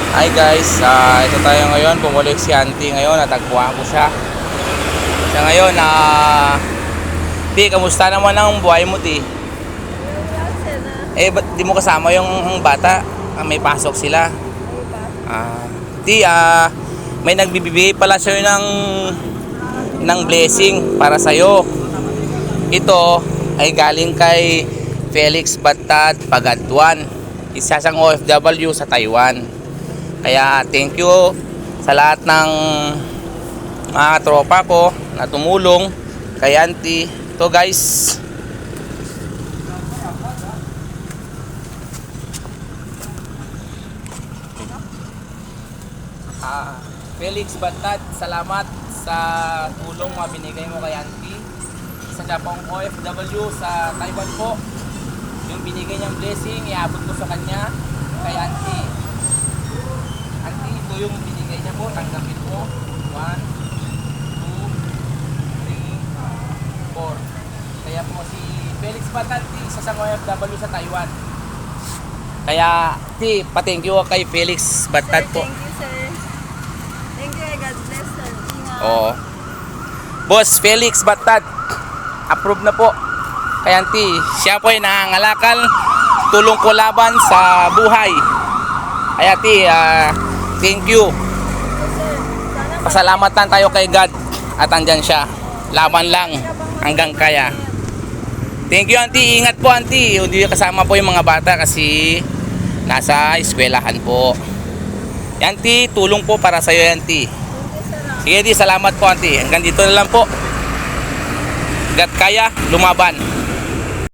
Hi guys, ito tayo ngayon. Bumalik si auntie ngayon. Natagpuan ko siya. Siya ngayon, Ti, kamusta naman ang buhay mo, Ti? Ba't di mo kasama yung bata? May pasok sila. Ti, may nagbibigay pala sa'yo ng blessing para sa'yo. Ito ay galing kay Felix Batad Pagaduan. Isa siyang OFW sa Taiwan. Kaya thank you sa lahat ng mga tropa ko na tumulong kay auntie. Ito guys, Felix Batad, salamat sa tulong na binigay mo kay auntie. Isa siya pong OFW sa Taiwan po. Yung binigay niyang blessing, iabot ko sa kanya kay auntie. Auntie, ito yung binigay niya po. Tanggapin mo. 1, 2, 3, 4. Kaya po si Felix Batad, isa sa OFW sa Taiwan. Kaya, Ti, pa-thank you kay Felix Batad po. Thank you, sir. Thank you, God bless, sir. Ingat. Oo. Boss Felix Batad, approve na po. Kaya auntie, siya po ay nangangalakal, tulong ko laban sa buhay. Kaya auntie, thank you. Sir, sana Pasalamatan tayo kay God at andyan siya. Laban lang hanggang kaya. Thank you auntie, ingat po auntie. Hindi kasama po yung mga bata kasi nasa eskwelahan po. Auntie, tulong po para sa iyo auntie. Sige di, salamat po auntie. Hanggang dito na lang po. God kaya, lumaban.